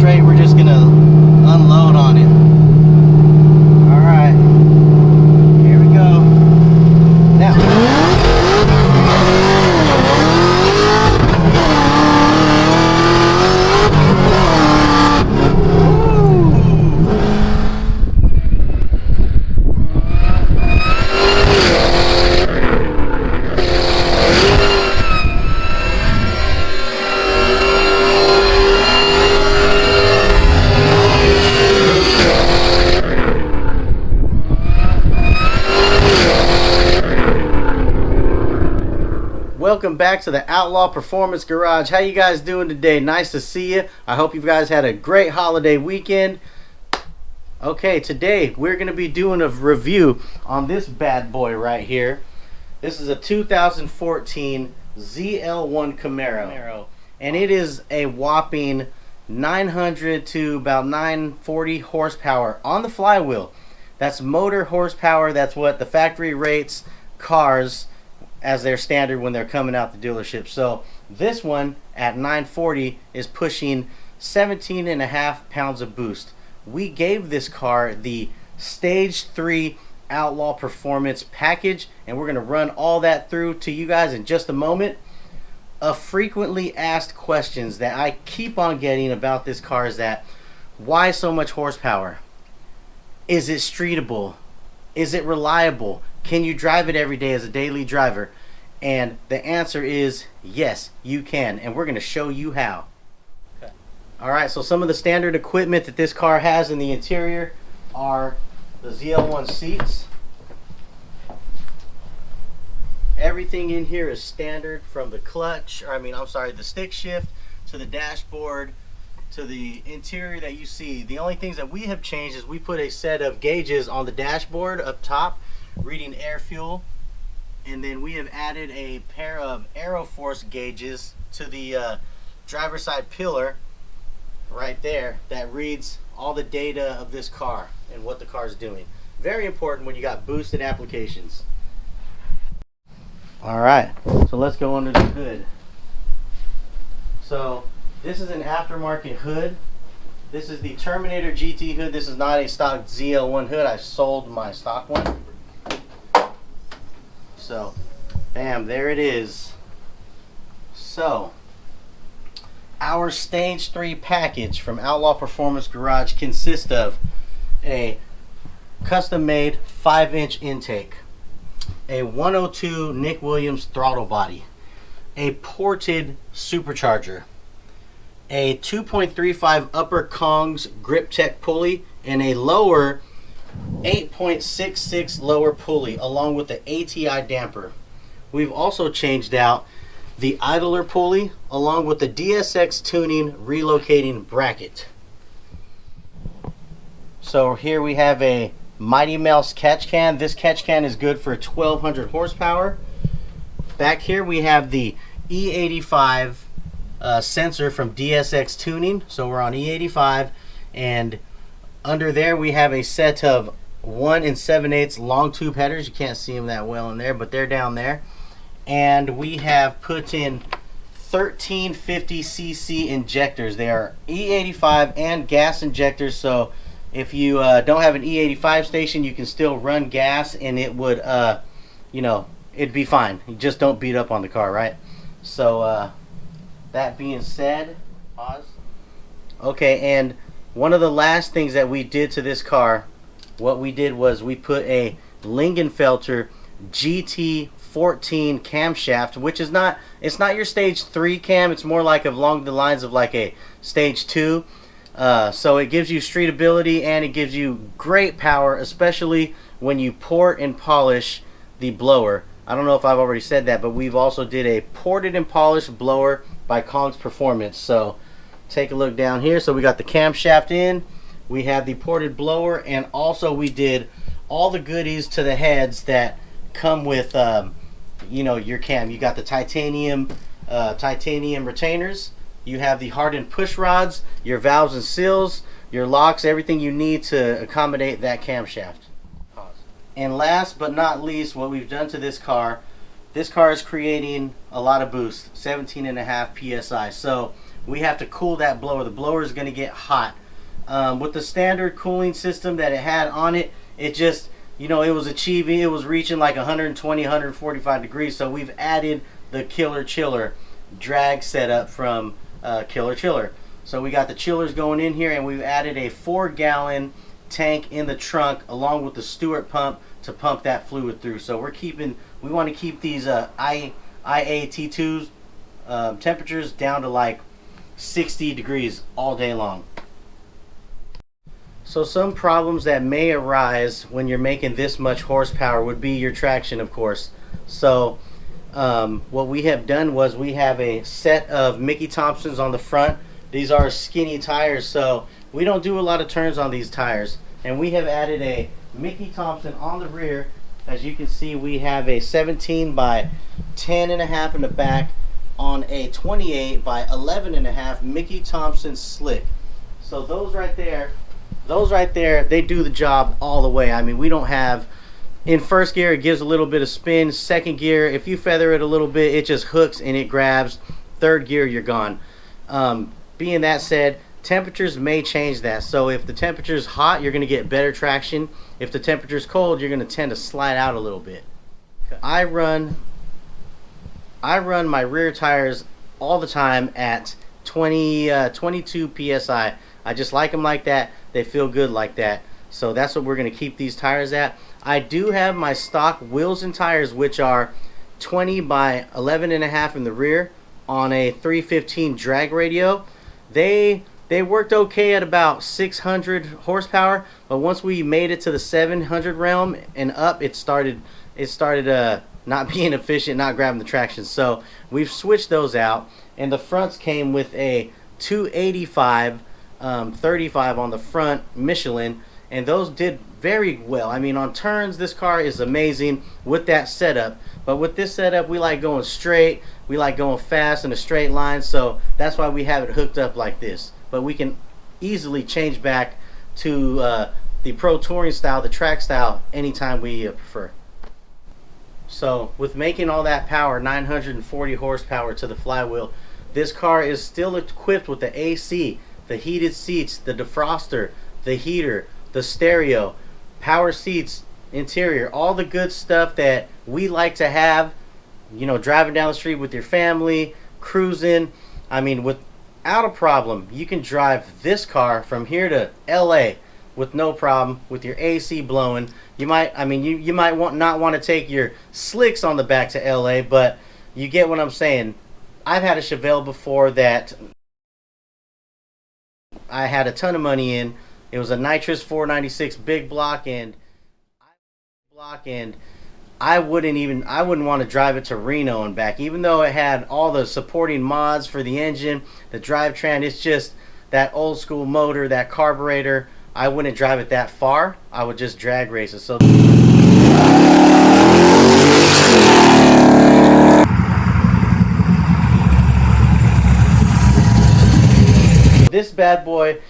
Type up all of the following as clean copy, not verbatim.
straight. We're just gonna unload on it. All right, here we go. Now. Welcome back to the Outlaw Performance Garage. How you guys doing today? Nice to see you. I hope you guys had a great holiday weekend. Okay, today we're going to be doing a review on this bad boy right here. This is a 2014 Zl1 Camaro. And it is a whopping 900 to about 940 horsepower on the flywheel. That's motor horsepower. That's what the factory rates cars as their standard when they're coming out the dealership. So this one at 940 is pushing 17.5 pounds of boost. We gave this car the Stage 3 Outlaw Performance package, and we're going to run all that through to you guys in just a moment. A frequently asked questions that I keep on getting about this car is that, why so much horsepower? Is it streetable? Is it reliable? Can you drive it every day as a daily driver? And the answer is yes, you can. And we're going to show you how. Okay. All right, so some of the standard equipment that this car has in the interior are the Zl1 seats. Everything in here is standard, from the clutch, the stick shift, to the dashboard, to the interior that you see. The only things that we have changed is we put a set of gauges on the dashboard up top, reading air fuel, and then we have added a pair of Aeroforce gauges to the driver's side pillar right there that reads all the data of this car and what the car is doing. Very important when you got boosted applications. All right, so let's go under the hood. So this is an aftermarket hood. This is the Terminator GT hood. This is not a stock Zl1 hood. I sold my stock one. So, bam, there it is. So, our Stage 3 package from Outlaw Performance Garage consists of a custom-made 5-inch intake, a 102 Nick Williams throttle body, a ported supercharger, a 2.35 upper Kongs grip tech pulley, and a lower 8.66 lower pulley, along with the ATI damper. We've also changed out the idler pulley along with the DSX tuning relocating bracket. So here we have a Mighty Mouse catch can. This catch can is good for 1200 horsepower. Back here we have the E85 sensor from DSX tuning. So we're on E85, and under there we have a set of 1 7/8 long tube headers. You can't see them that well in there, but they're down there. And we have put in 1350cc injectors. They are E85 and gas injectors, so if you don't have an E85 station, you can still run gas and it would, it'd be fine. You just don't beat up on the car, right? So that being said, pause. Okay, and one of the last things that we did to this car, what we did was we put a Lingenfelter GT14 camshaft, which is not, it's not your Stage 3 cam. It's more like along the lines of like a Stage 2. So it gives you streetability and it gives you great power, especially when you port and polish the blower. I don't know if I've already said that, but we've also did a ported and polished blower by Kongs Performance. So take a look down here. So we got the camshaft in, we have the ported blower, and also we did all the goodies to the heads that come with your cam. You got the titanium retainers, you have the hardened push rods, your valves and seals, your locks, everything you need to accommodate that camshaft. And last but not least, what we've done to this car is creating a lot of boost, 17.5 psi. So we have to cool that blower. The blower is going to get hot. With the standard cooling system that it had on it, it just, it was reaching like 120, 145 degrees. So we've added the Killer Chiller drag setup from Killer Chiller. So we got the chillers going in here, and we've added a 4-gallon tank in the trunk along with the Stewart pump to pump that fluid through. So we want to keep these IAT2s temperatures down to like 60 degrees all day long. So some problems that may arise when you're making this much horsepower would be your traction, of course. So what we have done was we have a set of Mickey Thompsons on the front. These are skinny tires, so we don't do a lot of turns on these tires. And we have added a Mickey Thompson on the rear. As you can see, we have a 17 by 10.5 in the back on a 28 by 11.5 Mickey Thompson slick. So those right there, they do the job all the way. I mean, we don't have, in first gear it gives a little bit of spin. Second gear, if you feather it a little bit, it just hooks and it grabs. Third gear, you're gone. Being that said, temperatures may change that. So if the temperature is hot, you're going to get better traction. If the temperature is cold, you're going to tend to slide out a little bit. I run my rear tires all the time at 22 psi. I just like them like that. They feel good like that. So that's what we're going to keep these tires at. I do have my stock wheels and tires, which are 20 by 11.5 in the rear on a 315 drag radio. They worked okay at about 600 horsepower, but once we made it to the 700 realm and up, it started not being efficient, not grabbing the traction. So we've switched those out, and the fronts came with a 285 35 on the front Michelin, and those did very well. I mean, on turns, this car is amazing with that setup. But with this setup, we like going straight, we like going fast in a straight line, so that's why we have it hooked up like this. But we can easily change back to the Pro Touring style, the track style, anytime we prefer. So with making all that power, 940 horsepower to the flywheel, this car is still equipped with the AC, the heated seats, the defroster, the heater, the stereo, power seats, interior, all the good stuff that we like to have, driving down the street with your family, cruising. I mean, without a problem, you can drive this car from here to LA with no problem, with your AC blowing. You might not want to take your slicks on the back to LA, but you get what I'm saying. I've had a Chevelle before that I had a ton of money in. It was a nitrous 496 big block, and I wouldn't want to drive it to Reno and back, even though it had all the supporting mods for the engine, the drivetrain. It's just that old school motor, that carburetor. I wouldn't drive it that far. I would just drag race it. So this bad boy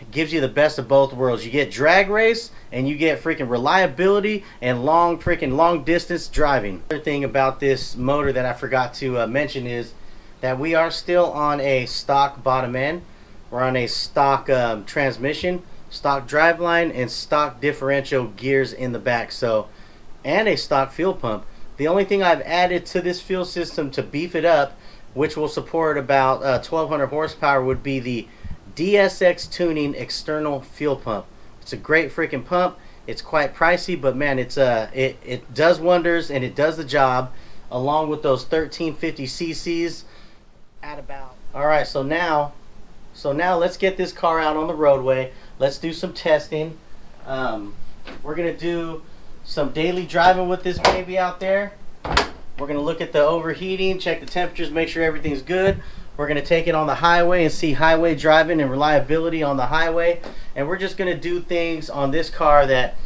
gives you the best of both worlds. You get drag race and you get freaking reliability and long distance driving. Another thing about this motor that I forgot to mention is that we are still on a stock bottom end. We're on a stock transmission, stock driveline, and stock differential gears in the back. So, and a stock fuel pump. The only thing I've added to this fuel system to beef it up, which will support about 1200 horsepower, would be the DSX Tuning external fuel pump. It's a great freaking pump. It's quite pricey, but man, it does wonders and it does the job, along with those 1350 cc's at about. All right, so now let's get this car out on the roadway. Let's do some testing. We're gonna do some daily driving with this baby out there. We're gonna look at the overheating, check the temperatures, make sure everything's good. We're going to take it on the highway and see highway driving and reliability on the highway. And we're just going to do things on this car that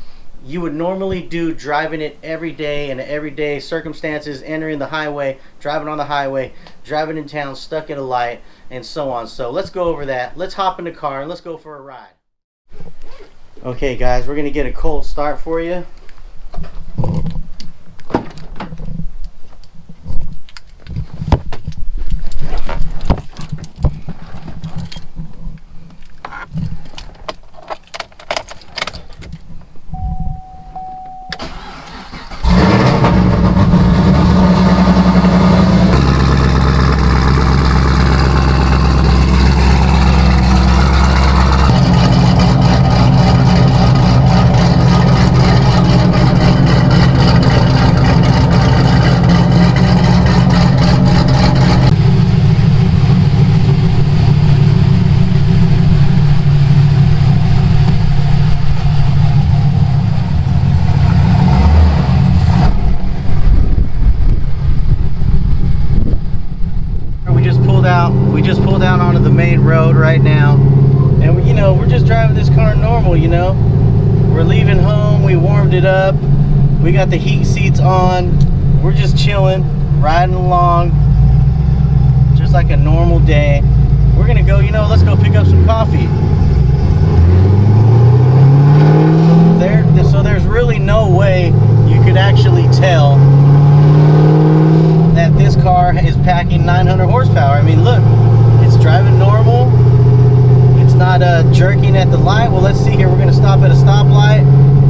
you would normally do, driving it every day in everyday circumstances, entering the highway, driving on the highway, driving in town, stuck at a light, and so on. So let's go over that. Let's hop in the car and let's go for a ride. Okay guys, we're going to get a cold start for you. we're just driving this car normal, you know. We're leaving home, we warmed it up, we got the heat seats on, we're just chilling, riding along, just like a normal day. We're gonna go, you know, let's go pick up some coffee. So there's really no way you could actually tell that this car is packing 900 horsepower. I mean, look, it's driving normal. It's not jerking at the light. Well, let's see here. We're gonna stop at a stoplight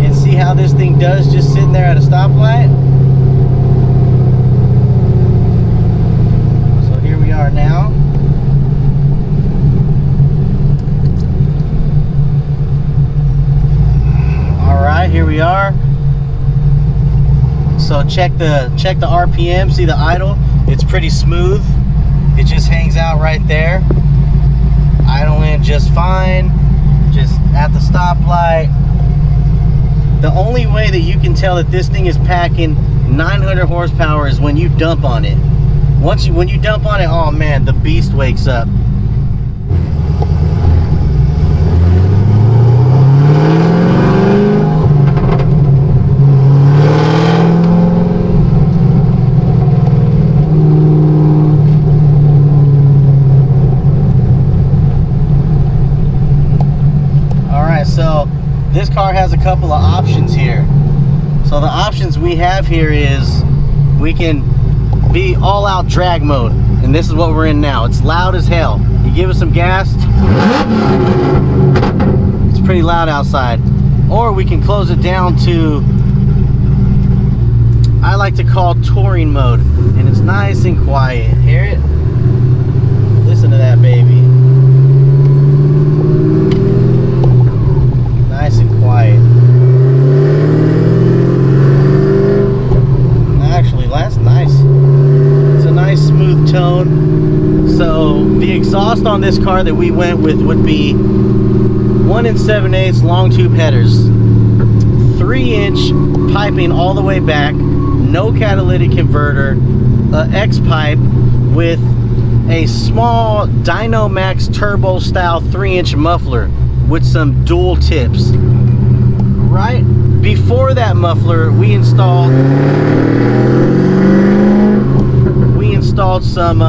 and see how this thing does just sitting there at a stoplight. So here we are now. Here we are. So check the RPM, see the idle, it's pretty smooth. It just hangs out right there, idling just fine, just at the stoplight. The only way that you can tell that this thing is packing 900 horsepower is when you dump on it. When you dump on it, oh man, the beast wakes up. So this car has a couple of options here. So the options we have here is we can be all out drag mode, and this is what we're in now. It's loud as hell. You give it some gas, it's pretty loud outside. Or we can close it down to, I like to call touring mode, and it's nice and quiet. Hear it? Listen to that baby. Nice and quiet. Actually, that's nice. It's a nice smooth tone. So the exhaust on this car that we went with would be 1 7/8 long tube headers, 3-inch piping all the way back, no catalytic converter, a X pipe with a small Dynomax turbo style 3-inch muffler with some dual tips. Right before that muffler, we installed some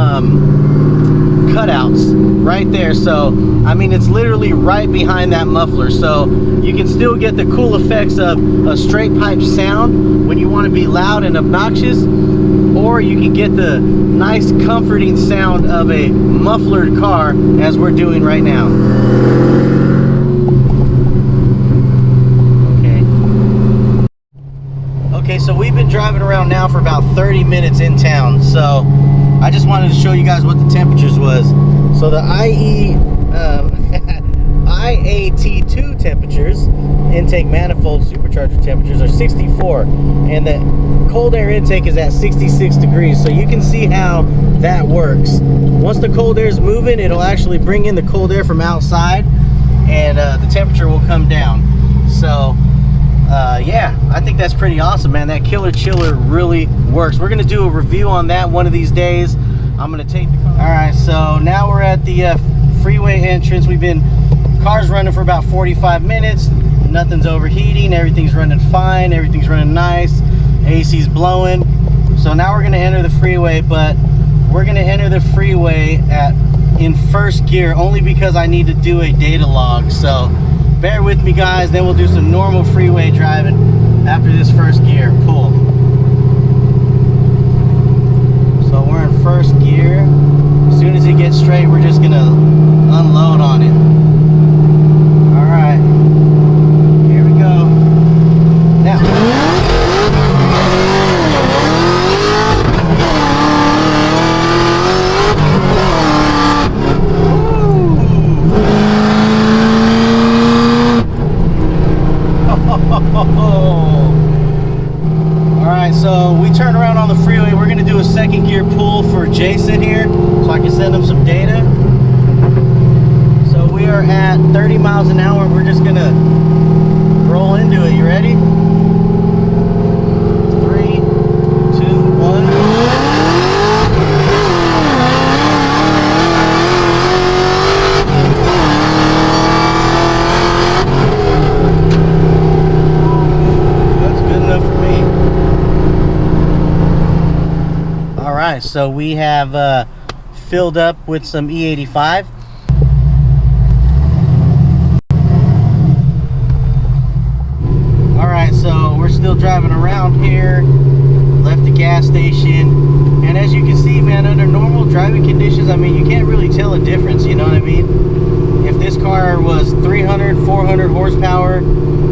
cutouts right there. So I mean, it's literally right behind that muffler, so you can still get the cool effects of a straight pipe sound when you want to be loud and obnoxious, or you can get the nice comforting sound of a mufflered car as we're doing right now. Okay, so we've been driving around now for about 30 minutes in town, so I just wanted to show you guys what the temperatures was. So the IAT2 temperatures, intake manifold supercharger temperatures, are 64, and the cold air intake is at 66 degrees, so you can see how that works. Once the cold air is moving, it'll actually bring in the cold air from outside, and the temperature will come down. So yeah, I think that's pretty awesome, man. That killer chiller really works. We're gonna do a review on that one of these days. I'm gonna take the car. All right, so now we're at the freeway entrance. Car's running for about 45 minutes. Nothing's overheating. Everything's running fine. Everything's running nice. AC's blowing. So now we're gonna enter the freeway, but we're gonna enter the freeway in first gear only because I need to do a data log. So bear with me, guys, then we'll do some normal freeway driving after this first gear pull. So we're in first gear. As soon as it gets straight, we're just gonna unload on it. All right, here we go. Now. Alright, so we turn around on the freeway. We're going to do a second gear pull for Jason here so I can send him some data. So we are at 30 miles an hour. We're just going to roll into it. You ready? 3, 2, 1. So we have filled up with some E85. Alright, so we're still driving around here. Left the gas station. And as you can see, man, under normal driving conditions, I mean, you can't really tell a difference, you know what I mean? If this car was 300, 400 horsepower,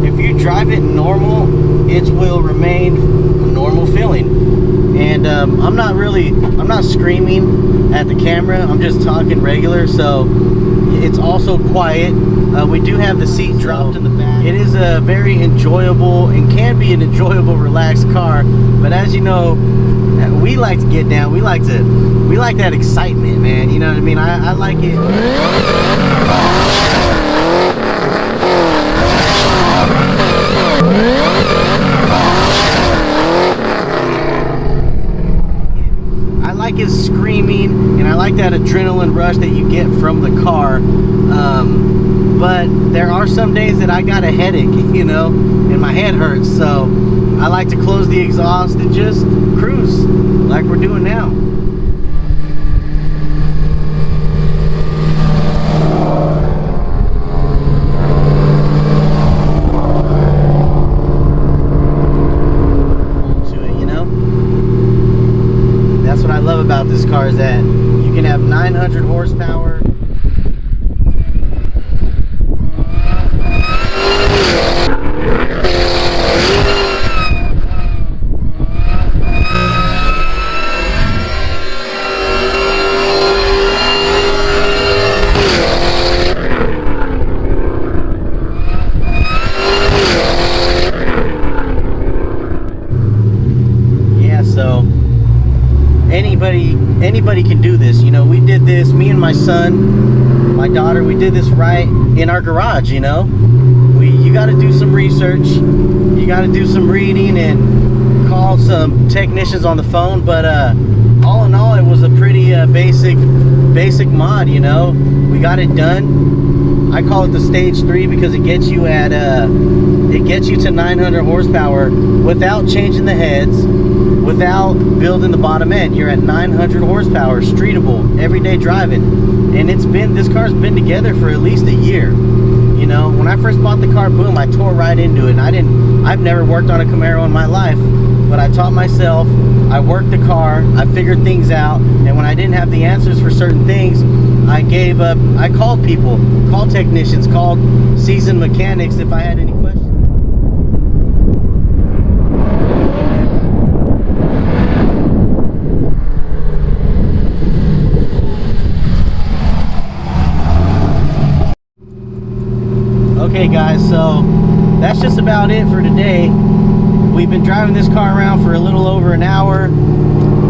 if you drive it normal, it will remain a normal feeling. And I'm not screaming at the camera, I'm just talking regular, so it's also quiet. We do have the seat dropped in the back. It is a very enjoyable and can be an enjoyable, relaxed car. But as you know, we like to get down. We like that excitement, man. You know what I mean? I like it. I like it screaming, and I like that adrenaline rush that you get from the car. But there are some days that I got a headache, you know, and my head hurts. So I like to close the exhaust and just cruise like we're doing now. That's what I love about this car, is that you can have 900 horsepower. Yeah, so anybody can do this. You know, we did this, me and my son, my daughter, we did this right in our garage. You know, you got to do some research, you got to do some reading and call some technicians on the phone, but all in all, it was a pretty basic mod. You know, we got it done. I call it the stage 3 because it gets you to 900 horsepower without changing the heads, without building the bottom end. You're at 900 horsepower, streetable, everyday driving. And this car's been together for at least a year. You know, when I first bought the car, boom, I tore right into it. And I've never worked on a Camaro in my life, but I taught myself, I worked the car, I figured things out, and when I didn't have the answers for certain things, I gave up. I called people, called technicians, called seasoned mechanics if I had any questions. Okay guys, so that's just about it for today. We've been driving this car around for a little over an hour.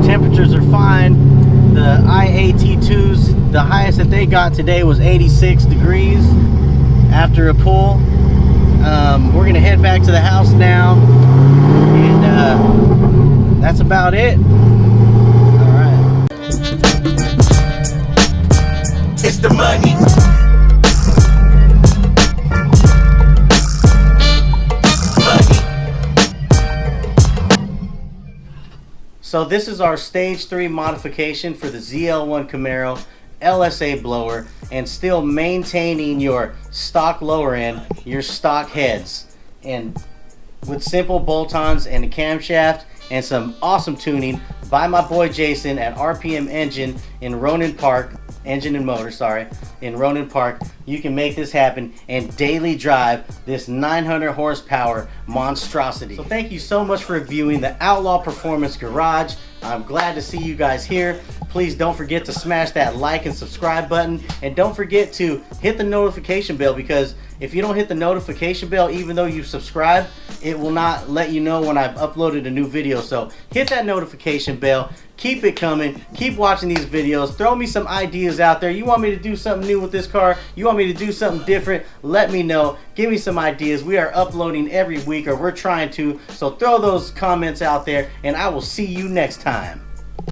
Temperatures are fine. The IAT2s, the highest that they got today was 86 degrees after a pull. We're gonna head back to the house now, and that's about it. All right. It's the money. So this is our stage 3 modification for the Zl1 Camaro LSA blower, and still maintaining your stock lower end, your stock heads, and with simple bolt-ons and a camshaft and some awesome tuning by my boy Jason at RPM Engine in Ronan Park, Engine and Motor, sorry, in Ronan Park. You can make this happen and daily drive this 900 horsepower monstrosity. So thank you so much for viewing the Outlaw Performance Garage. I'm glad to see you guys here. Please don't forget to smash that like and subscribe button, and don't forget to hit the notification bell, because if you don't hit the notification bell, even though you subscribe, it will not let you know when I've uploaded a new video. So hit that notification bell, keep it coming, keep watching these videos, throw me some ideas out there. You want me to do something new with this car, you want me to do something different, let me know, give me some ideas. We are uploading every week, or we're trying to, so throw those comments out there, and I will see you next time.